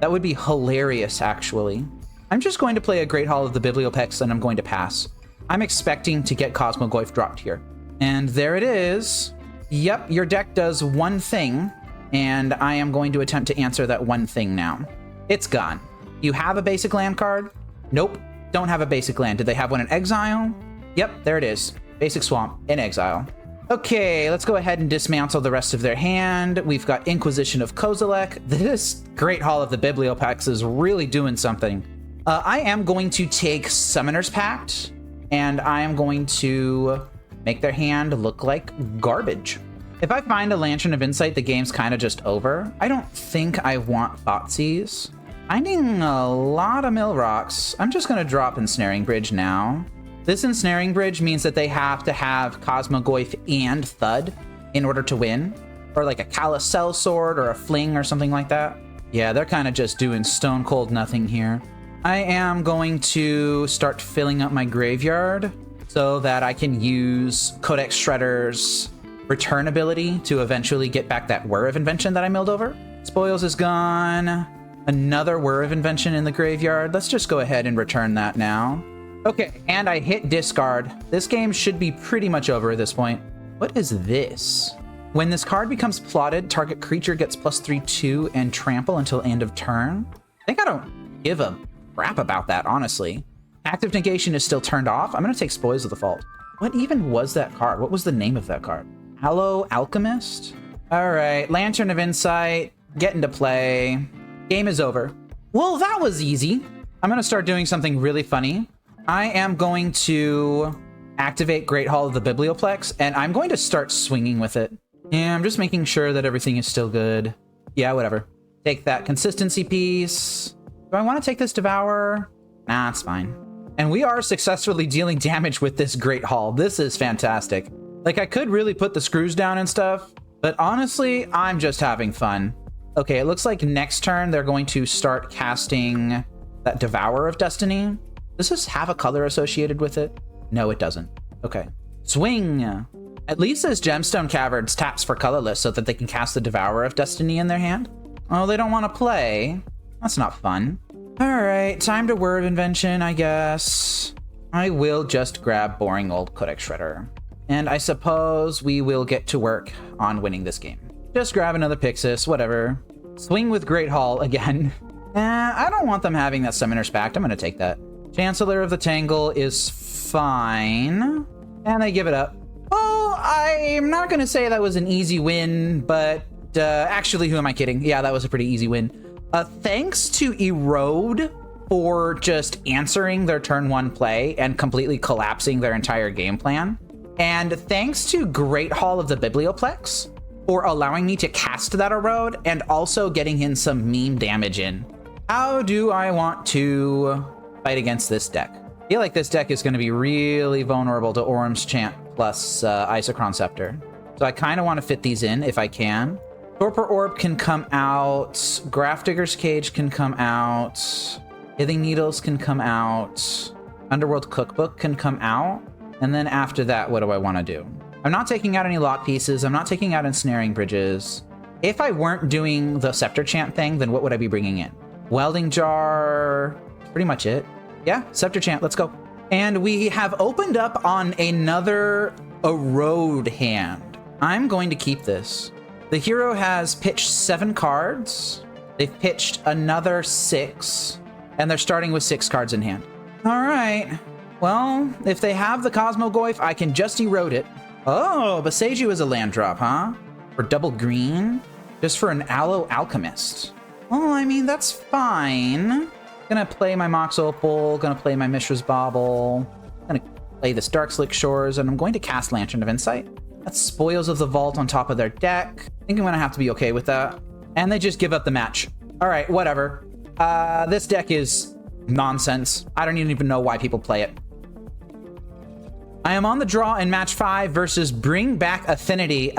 That would be hilarious, actually. I'm just going to play a Great Hall of the Bibliopex, and I'm going to pass. I'm expecting to get Cosmogoyf dropped here. And there it is. Yep, your deck does one thing, and I am going to attempt to answer that one thing now. It's gone. You have a basic land card? Nope. Don't have a basic land. Did they have one in exile? Yep, there it is. Basic swamp in exile. Okay, let's go ahead and dismantle the rest of their hand. We've got Inquisition of Kozilek. This Great Hall of the Bibliopex is really doing something. I am going to take Summoner's Pact, and I am going to make their hand look like garbage. If I find a Lantern of Insight, the game's kind of just over. I don't think I want Thoughtseize. Finding a lot of Mill Rocks. I'm just going to drop Ensnaring Bridge now. This Ensnaring Bridge means that they have to have Cosmogoyf and Thud in order to win. Or like a Callous Sellsword or a Fling or something like that. Yeah, they're kind of just doing stone cold nothing here. I am going to start filling up my graveyard so that I can use Codex Shredder's return ability to eventually get back that Whir of Invention that I milled over. Spoils is gone. Another Whir of Invention in the graveyard. Let's just go ahead and return that now. Okay, and I hit discard. This game should be pretty much over at this point. What is this? When this card becomes plotted, target creature gets +3/2 and trample until end of turn. I think I don't give a crap about that, honestly. Active negation is still turned off. I'm going to take Spoils of the Fault. What even was that card? What was the name of that card? Hallow Alchemist? All right, Lantern of Insight, get into play. Game is over. Well, that was easy. I'm going to start doing something really funny. I am going to activate Great Hall of the Biblioplex, and I'm going to start swinging with it. Yeah, I'm just making sure that everything is still good. Yeah, whatever. Take that consistency piece. Do I want to take this Devour? Nah, it's fine. And we are successfully dealing damage with this Great Hall. This is fantastic. Like, I could really put the screws down and stuff, but honestly, I'm just having fun. Okay, it looks like next turn they're going to start casting that Devourer of Destiny. Does this have a color associated with it? No, it doesn't. Okay. Swing! At least this Gemstone Caverns taps for colorless so that they can cast the Devourer of Destiny in their hand. Oh, they don't want to play. That's not fun. All right, time to Word of Invention, I guess. I will just grab boring old Codex Shredder. And I suppose we will get to work on winning this game. Just grab another Pyxis, whatever. Swing with Great Hall again. I don't want them having that Summoner's Pact. I'm going to take that. Chancellor of the Tangle is fine. And they give it up. Oh, I'm not going to say that was an easy win, but actually, who am I kidding? Yeah, that was a pretty easy win. Thanks to Erode for just answering their turn 1 play and completely collapsing their entire game plan. And thanks to Great Hall of the Biblioplex for allowing me to cast that Erode and also getting in some meme damage in. How do I want to fight against this deck? I feel like this deck is going to be really vulnerable to Orm's Chant plus Isochron Scepter. So I kind of want to fit these in if I can. Torpor Orb can come out. Grafdigger's Cage can come out. Pithing Needles can come out. Underworld Cookbook can come out. And then after that, what do I want to do? I'm not taking out any lock pieces. I'm not taking out Ensnaring Bridges. If I weren't doing the Scepter Chant thing, then what would I be bringing in? Welding Jar. Pretty much it. Yeah, Scepter Chant. Let's go. And we have opened up on another Erode hand. I'm going to keep this. The hero has pitched 7 cards. They've pitched another 6. And they're starting with 6 cards in hand. All right. Well, if they have the Cosmogoyf, I can just erode it. Oh, Boseiju is a land drop, huh? For double green? Just for an Aloe Alchemist. Well, I mean, that's fine. Gonna play my Mox Opal, gonna play my Mishra's Bauble, gonna play this Darkslick Shores, and I'm going to cast Lantern of Insight. That's Spoils of the Vault on top of their deck. I think I'm gonna have to be okay with that. And they just give up the match. All right, whatever. This deck is nonsense. I don't even know why people play it. I am on the draw in match 5 versus Bring Back Affinity.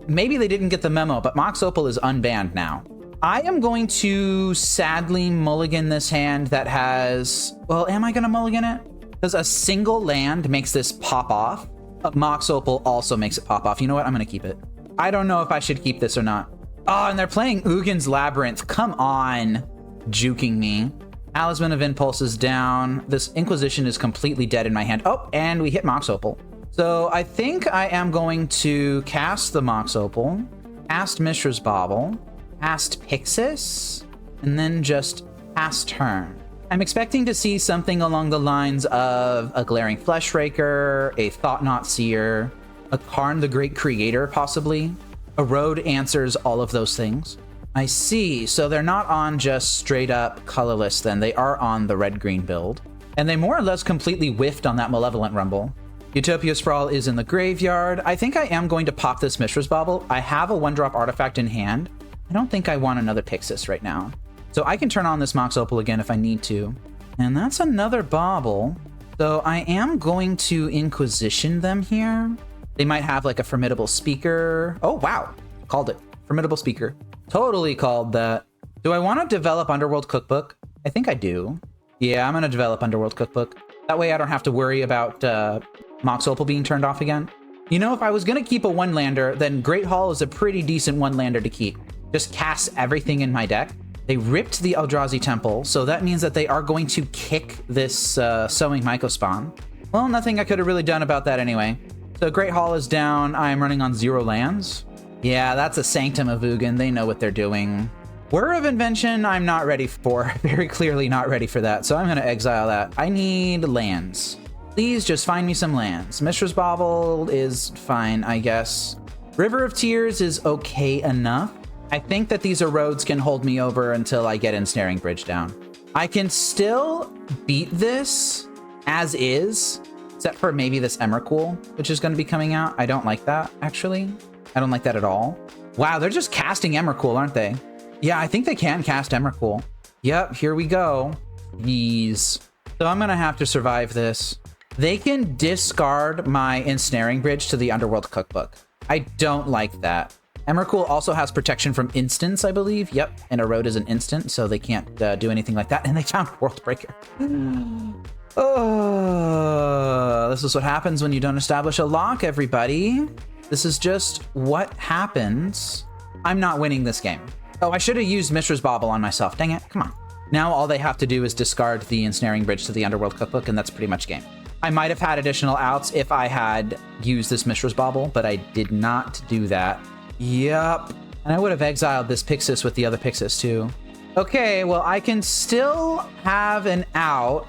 Maybe they didn't get the memo, but Mox Opal is unbanned now. I am going to sadly mulligan this hand that has... Well, am I going to mulligan it? Because a single land makes this pop off. Mox Opal also makes it pop off. You know what? I'm going to keep it. I don't know if I should keep this or not. Oh, and they're playing Ugin's Labyrinth. Come on. Juking me. Talisman of Impulse is down. This Inquisition is completely dead in my hand. Oh, and we hit Mox Opal. So I think I am going to cast the Mox Opal, cast Mishra's Bauble, cast Pyxis, and then just pass turn. I'm expecting to see something along the lines of a Glaring Fleshraker, a Thought-Knot Seer, a Karn the Great Creator, possibly. Erode answers all of those things. I see. So they're not on just straight up colorless then. They are on the red-green build. And they more or less completely whiffed on that Malevolent Rumble. Utopia Sprawl is in the graveyard. I think I am going to pop this Mishra's Bauble. I have a 1-drop artifact in hand. I don't think I want another Pyxis right now. So I can turn on this Mox Opal again if I need to. And that's another Bauble. So I am going to Inquisition them here. They might have like a Formidable Speaker. Oh, wow. Called it. Formidable Speaker. Totally called that. Do I want to develop Underworld Cookbook? I think I do. Yeah, I'm going to develop Underworld Cookbook. That way I don't have to worry about Mox Opal being turned off again. You know, if I was going to keep a 1-lander, then Great Hall is a pretty decent 1-lander to keep. Just cast everything in my deck. They ripped the Eldrazi Temple, so that means that they are going to kick this Sowing Mycospawn. Well, nothing I could have really done about that anyway. So Great Hall is down. I am running on 0 lands. Yeah, that's a Sanctum of Ugin. They know what they're doing. Whir of Invention, I'm not ready for. Very clearly not ready for that. So I'm going to exile that. I need lands. Please just find me some lands. Mishra's Bauble is fine, I guess. River of Tears is okay enough. I think that these erodes can hold me over until I get Ensnaring Bridge down. I can still beat this as is, except for maybe this Emrakul, which is going to be coming out. I don't like that, actually. I don't like that at all. Wow, they're just casting Emrakul, aren't they? Yeah, I think they can cast Emrakul. Yep, here we go. Jeez. So I'm going to have to survive this. They can discard my Ensnaring Bridge to the Underworld Cookbook. I don't like that. Emrakul also has protection from instants, I believe. Yep, and Erode is an instant, so they can't do anything like that. And they found Worldbreaker. Oh, this is what happens when you don't establish a lock, everybody. This is just what happens. I'm not winning this game. Oh, I should have used Mishra's Bauble on myself. Dang it, come on. Now all they have to do is discard the Ensnaring Bridge to the Underworld Cookbook, and that's pretty much game. I might have had additional outs if I had used this Mishra's Bauble, but I did not do that. Yup. And I would have exiled this Pyxis with the other Pyxis too. Okay, well, I can still have an out.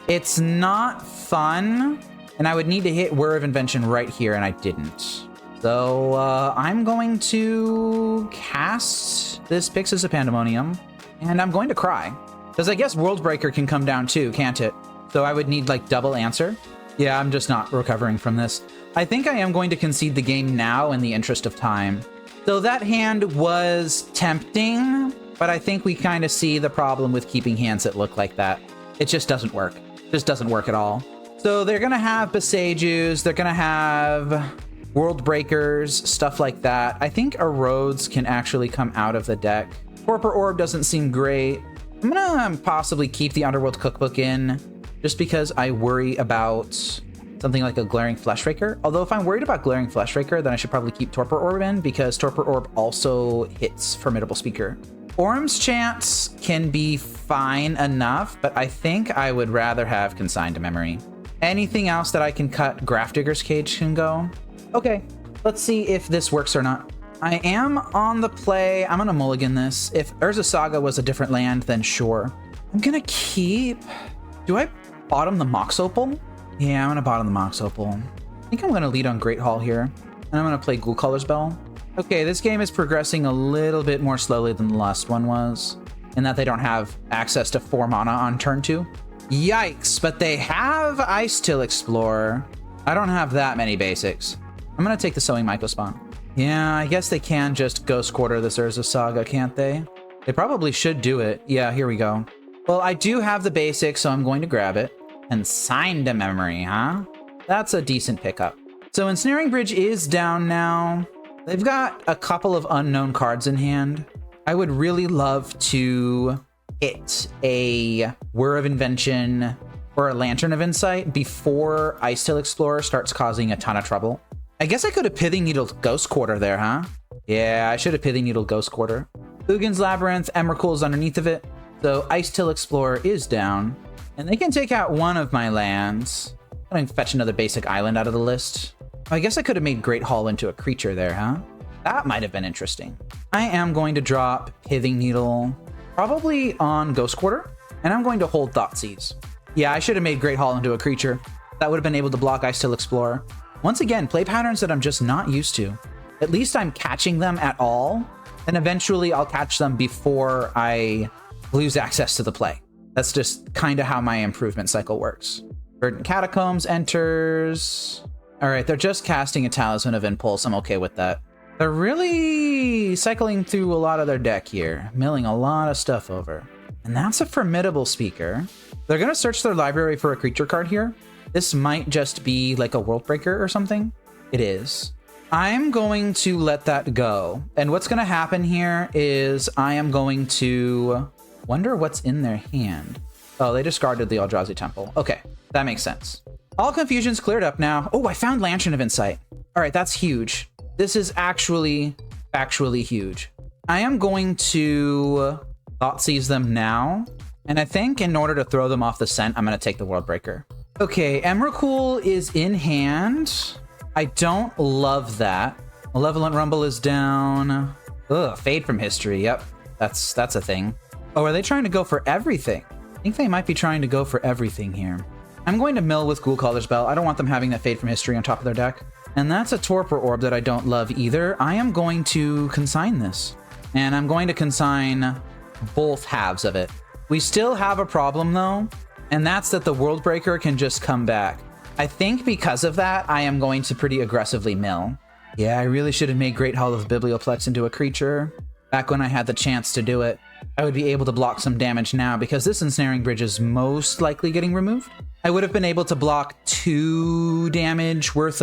It's not fun, and I would need to hit Whir of Invention right here, and I didn't. So I'm going to cast this Pyxis of Pandemonium, and I'm going to cry. Because I guess Worldbreaker can come down too, can't it? So I would need like double answer. Yeah, I'm just not recovering from this. I think I am going to concede the game now in the interest of time. So that hand was tempting, but I think we kind of see the problem with keeping hands that look like that. It just doesn't work. It just doesn't work at all. So they're going to have Besajus, they're going to have World Breakers, stuff like that. I think Erodes can actually come out of the deck. Torpor Orb doesn't seem great. I'm going to possibly keep the Underworld Cookbook in just because I worry about something like a Glaring Fleshraker. Although if I'm worried about Glaring Fleshraker, then I should probably keep Torpor Orb in because Torpor Orb also hits Formidable Speaker. Orm's Chance can be fine enough, but I think I would rather have Consigned to Memory. Anything else that I can cut, Grafdigger's Cage can go. Okay, let's see if this works or not. I am on the play. I'm gonna mulligan this. If Urza Saga was a different land, then sure. I'm gonna keep... Do I bottom the Mox Opal? Yeah, I'm gonna bottom the Mox Opal. I think I'm gonna lead on Great Hall here. And I'm gonna play Ghoul Color's Bell. Okay, this game is progressing a little bit more slowly than the last one was, in that they don't have access to 4 mana on turn 2. Yikes, but they have Ice Till Explorer. I don't have that many basics. I'm gonna take the Sowing Mycospawn. Yeah, I guess they can just Ghost Quarter this Urza Saga, can't they? They probably should do it. Yeah, here we go. Well, I do have the basics, so I'm going to grab it. Consigned to Memory, huh? That's a decent pickup. So Ensnaring Bridge is down now. They've got a couple of unknown cards in hand. I would really love to hit a Whir of Invention or a Lantern of Insight before Ice Till Explorer starts causing a ton of trouble. I guess I could have Pithing Needle Ghost Quarter there, huh? Yeah, I should have Pithing Needle Ghost Quarter. Ugin's Labyrinth, Emrakul is underneath of it. So Ice Till Explorer is down. And they can take out one of my lands. I'm gonna fetch another basic island out of the list. I guess I could have made Great Hall into a creature there, huh? That might have been interesting. I am going to drop Pithing Needle, probably on Ghost Quarter, and I'm going to hold Thoughtseize. Yeah, I should have made Great Hall into a creature. That would have been able to block Ice Till Explorer. Once again, play patterns that I'm just not used to. At least I'm catching them at all, and eventually I'll catch them before I lose access to the play. That's just kind of how my improvement cycle works. Verdant Catacombs enters. All right, they're just casting a Talisman of Impulse. I'm okay with that. They're really cycling through a lot of their deck here, milling a lot of stuff over. And that's a Formidable Speaker. They're going to search their library for a creature card here. This might just be like a Worldbreaker or something. It is. I'm going to let that go. And what's going to happen here is I am going to wonder what's in their hand. Oh, they discarded the Eldrazi Temple. Okay, that makes sense. All confusion's cleared up now. Oh, I found Lantern of Insight. All right, that's huge. This is actually huge. I am going to Thoughtseize them now. And I think in order to throw them off the scent, I'm going to take the Worldbreaker. Okay, Emrakul is in hand. I don't love that. Malevolent Rumble is down. Ugh, Fade from History. Yep, that's a thing. Oh, are they trying to go for everything? I think they might be trying to go for everything here. I'm going to mill with Ghoulcaller's Spell. I don't want them having that Fade from History on top of their deck. And that's a Torpor Orb that I don't love either. I am going to consign this. And I'm going to consign both halves of it. We still have a problem though, and that's that the Worldbreaker can just come back. I think because of that, I am going to pretty aggressively mill. Yeah, I really should have made Great Hall of Biblioplex into a creature back when I had the chance to do it. I would be able to block some damage now because this Ensnaring Bridge is most likely getting removed. I would have been able to block 2 damage worth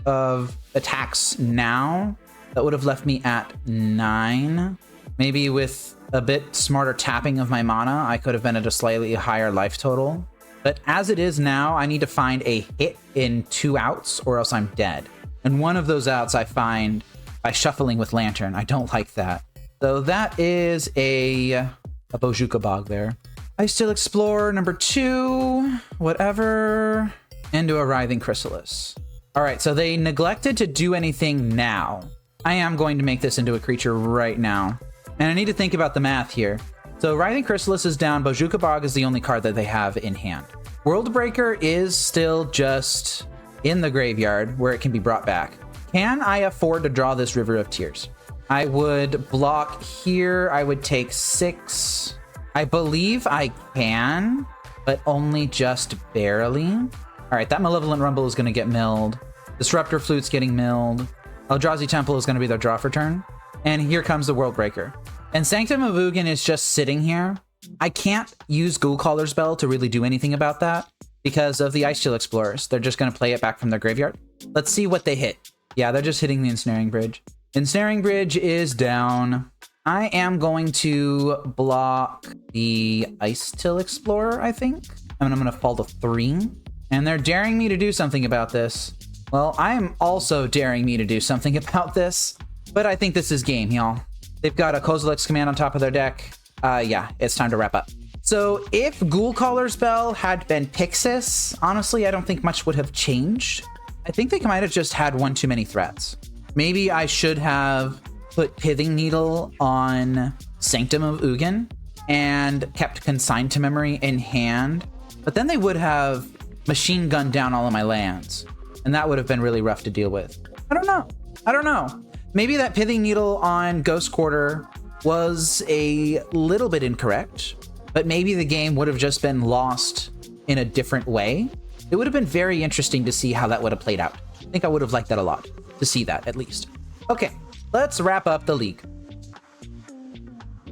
of attacks now. That would have left me at 9. Maybe with a bit smarter tapping of my mana, I could have been at a slightly higher life total. But as it is now, I need to find a hit in 2 outs or else I'm dead. And one of those outs I find by shuffling with Lantern. I don't like that. So that is a Bojuka Bog there. I still explore number 2, whatever, into a Writhing Chrysalis. All right, so they neglected to do anything now. I am going to make this into a creature right now. And I need to think about the math here. So Writhing Chrysalis is down. Bojuka Bog is the only card that they have in hand. Worldbreaker is still just in the graveyard where it can be brought back. Can I afford to draw this River of Tears? I would block here. I would take 6. I believe I can, but only just barely. All right, that Malevolent Rumble is going to get milled. Disruptor Flute's getting milled. Eldrazi Temple is going to be their draw for turn. And here comes the Worldbreaker. And Sanctum of Ugin is just sitting here. I can't use Ghoulcaller's Spell to really do anything about that because of the Icestill Explorers. They're just going to play it back from their graveyard. Let's see what they hit. Yeah, they're just hitting the Ensnaring Bridge. Ensnaring Bridge is down. I am going to block the Icestill Explorer, I think. And I'm going to fall to 3. And they're daring me to do something about this. Well, I'm also daring me to do something about this. But I think this is game, y'all. They've got a Kozilek's Command on top of their deck. Yeah, it's time to wrap up. So if Ghoulcaller's Spell had been Pyxis, honestly, I don't think much would have changed. I think they might have just had one too many threats. Maybe I should have put Pithing Needle on Sanctum of Ugin and kept Consigned to Memory in hand. But then they would have machine gunned down all of my lands. And that would have been really rough to deal with. I don't know. Maybe that Pithing Needle on Ghost Quarter was a little bit incorrect, but maybe the game would have just been lost in a different way. It would have been very interesting to see how that would have played out. I think I would have liked that a lot, to see that at least. Okay, let's wrap up the league.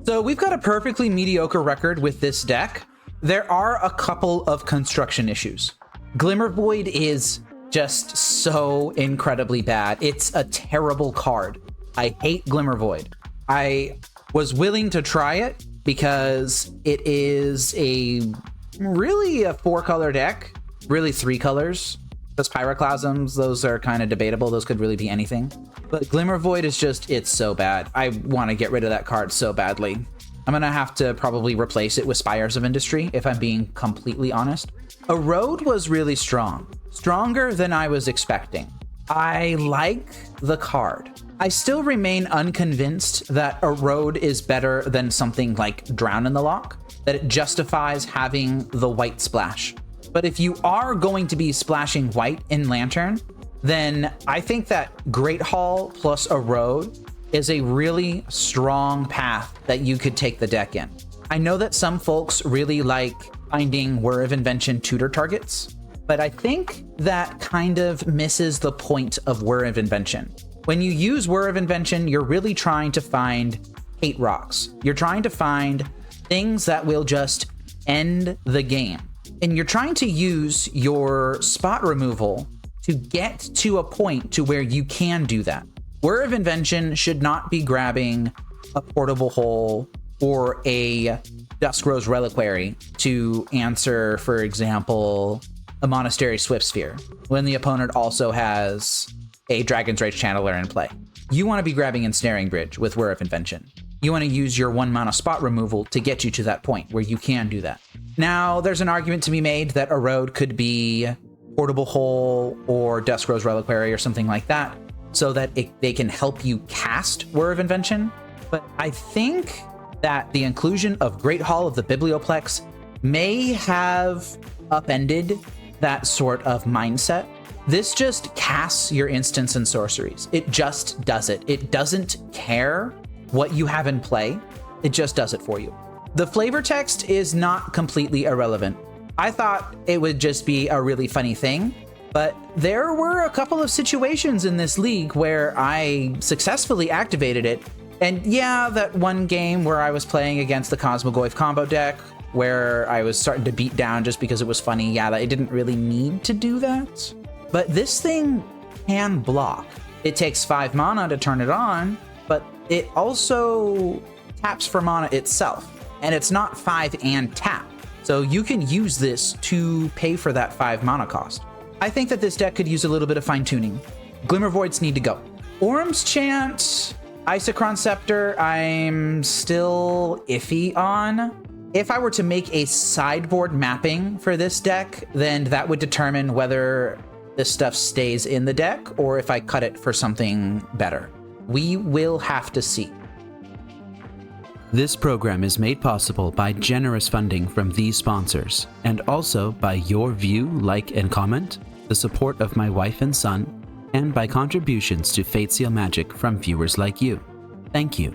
So we've got a perfectly mediocre record with this deck. There are a couple of construction issues. Glimmer Void is just so incredibly bad. It's a terrible card. I hate Glimmer Void. I was willing to try it because it is really a 4-color deck, really 3 colors. Those Pyroclasms, those are kind of debatable. Those could really be anything. But Glimmer Void is just, it's so bad. I want to get rid of that card so badly. I'm going to have to probably replace it with Spires of Industry, if I'm being completely honest. Erode was really strong. Stronger than I was expecting. I like the card. I still remain unconvinced that Erode is better than something like Drown in the Loch, that it justifies having the white splash. But if you are going to be splashing white in Lantern, then I think that Great Hall plus Erode is a really strong path that you could take the deck in. I know that some folks really like finding Whir of Invention tutor targets, but I think that kind of misses the point of Whir of Invention. When you use Whir of Invention, you're really trying to find hate rocks. You're trying to find things that will just end the game. And you're trying to use your spot removal to get to a point to where you can do that. Whir of Invention should not be grabbing a Portable Hole or a Duskrose Reliquary to answer, for example, a Monastery Swift Sphere, when the opponent also has a Dragon's Rage Channeler in play. You want to be grabbing Ensnaring Bridge with Whir of Invention. You want to use your 1-mana spot removal to get you to that point where you can do that. Now, there's an argument to be made that Erode could be Portable Hole or Duskrose Reliquary or something like that so that they can help you cast Whir of Invention. But I think that the inclusion of Great Hall of the Biblioplex may have upended that sort of mindset. This just casts your instants and sorceries. It just does it. It doesn't care what you have in play. It just does it for you. The flavor text is not completely irrelevant. I thought it would just be a really funny thing, but there were a couple of situations in this league where I successfully activated it. And yeah, that one game where I was playing against the Cosmogoyf combo deck, where I was starting to beat down just because it was funny. Yeah, I didn't really need to do that. But this thing can block. It takes 5 mana to turn it on, but it also taps for mana itself. And it's not 5 and tap. So you can use this to pay for that 5 mana cost. I think that this deck could use a little bit of fine tuning. Glimmer Voids need to go. Orm's Chant, Isochron Scepter, I'm still iffy on. If I were to make a sideboard mapping for this deck, then that would determine whether this stuff stays in the deck or if I cut it for something better. We will have to see. This program is made possible by generous funding from these sponsors, and also by your view, like, and comment, the support of my wife and son, and by contributions to Fate Seal Magic from viewers like you. Thank you.